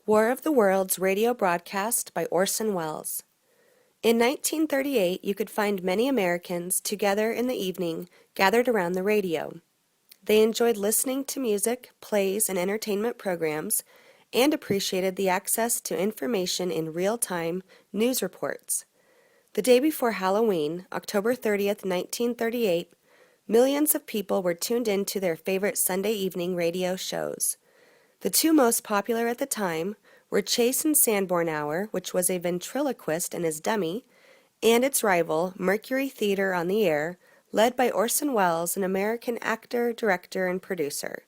War of the Worlds radio broadcast by Orson Welles. In 1938, you could find many Americans together in the evening, gathered around the radio. They enjoyed listening to music, plays, and entertainment programs, and appreciated the access to information in real-time news reports. The day before Halloween, October 30th, 1938, millions of people were tuned in to their favorite Sunday evening radio shows. The two most popular at the time were Chase and Sanborn Hour, which was a ventriloquist and his dummy, and its rival, Mercury Theater on the Air, led by Orson Welles, an American actor, director, and producer.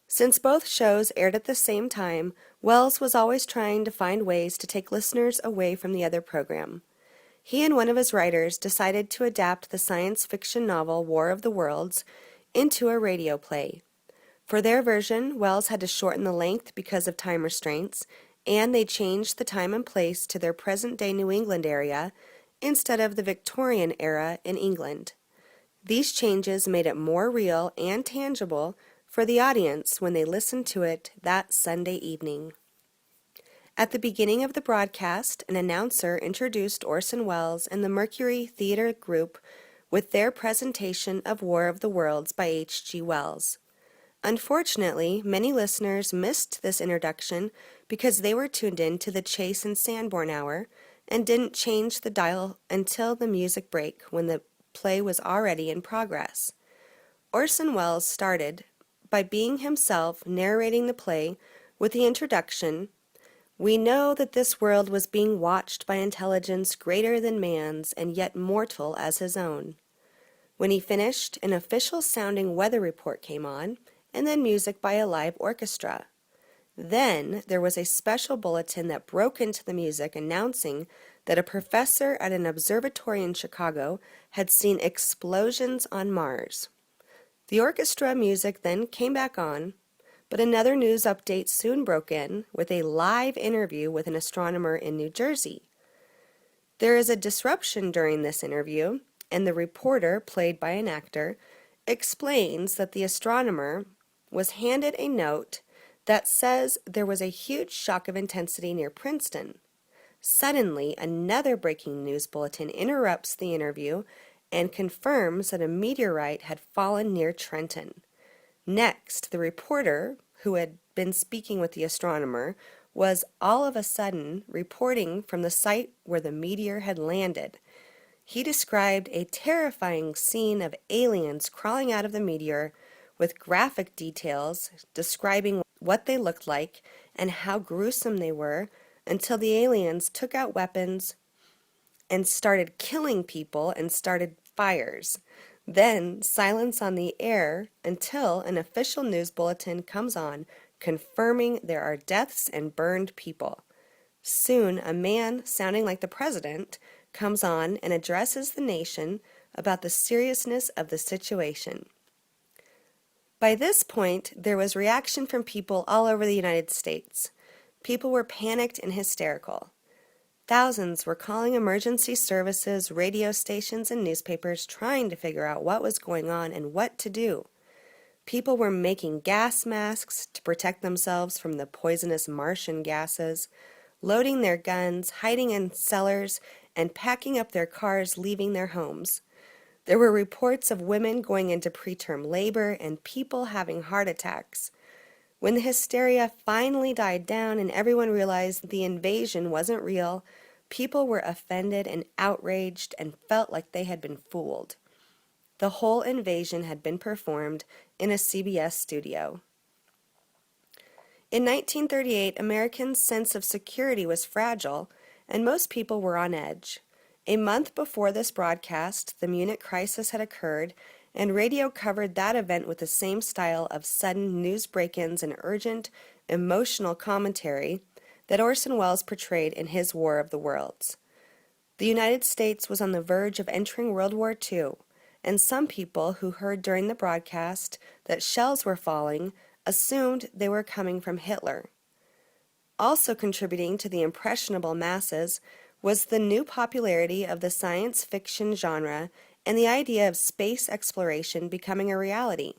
Since both shows aired at the same time, Welles was always trying to find ways to take listeners away from the other program. He and one of his writers decided to adapt the science fiction novel War of the Worlds into a radio play. For their version, Welles had to shorten the length because of time restraints, and they changed the time and place to their present-day New England area instead of the Victorian era in England. These changes made it more real and tangible for the audience when they listened to it that Sunday evening. At the beginning of the broadcast, an announcer introduced Orson Welles and the Mercury Theater Group with their presentation of War of the Worlds by H.G. Wells. Unfortunately, many listeners missed this introduction because they were tuned in to the Chase and Sanborn Hour and didn't change the dial until the music break when the play was already in progress. Orson Welles started by being himself narrating the play with the introduction, "We know that this world was being watched by intelligence greater than man's and yet mortal as his own." When he finished, an official-sounding weather report came on, and then music by a live orchestra. Then there was a special bulletin that broke into the music announcing that a professor at an observatory in Chicago had seen explosions on Mars. The orchestra music then came back on, but another news update soon broke in with a live interview with an astronomer in New Jersey. There is a disruption during this interview, and the reporter, played by an actor, explains that the astronomer was handed a note that says there was a huge shock of intensity near Princeton. Suddenly, another breaking news bulletin interrupts the interview and confirms that a meteorite had fallen near Trenton. Next, the reporter, who had been speaking with the astronomer, was all of a sudden reporting from the site where the meteor had landed. He described a terrifying scene of aliens crawling out of the meteor with graphic details describing what they looked like and how gruesome they were until the aliens took out weapons and started killing people and started fires. Then silence on the air until an official news bulletin comes on confirming there are deaths and burned people. Soon a man sounding like the president comes on and addresses the nation about the seriousness of the situation. By this point, there was reaction from people all over the United States. People were panicked and hysterical. Thousands were calling emergency services, radio stations, and newspapers trying to figure out what was going on and what to do. People were making gas masks to protect themselves from the poisonous Martian gases, loading their guns, hiding in cellars, and packing up their cars, leaving their homes. There were reports of women going into preterm labor and people having heart attacks. When the hysteria finally died down and everyone realized the invasion wasn't real, people were offended and outraged and felt like they had been fooled. The whole invasion had been performed in a CBS studio. In 1938, Americans' sense of security was fragile, and most people were on edge. A month before this broadcast, the Munich crisis had occurred, and radio covered that event with the same style of sudden news break-ins and urgent, emotional commentary that Orson Welles portrayed in his War of the Worlds. The United States was on the verge of entering World War II, and some people who heard during the broadcast that shells were falling assumed they were coming from Hitler. Also contributing to the impressionable masses was the new popularity of the science fiction genre and the idea of space exploration becoming a reality.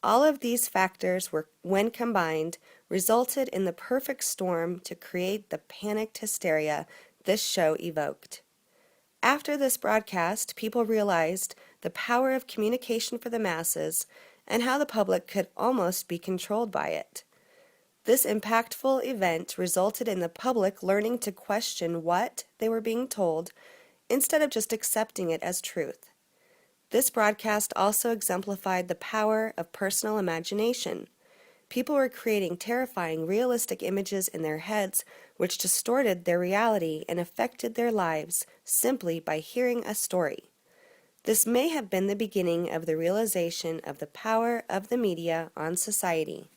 All of these factors were, when combined, resulted in the perfect storm to create the panicked hysteria this show evoked. After this broadcast, people realized the power of communication for the masses and how the public could almost be controlled by it. This impactful event resulted in the public learning to question what they were being told instead of just accepting it as truth. This broadcast also exemplified the power of personal imagination. People were creating terrifying, realistic images in their heads which distorted their reality and affected their lives simply by hearing a story. This may have been the beginning of the realization of the power of the media on society.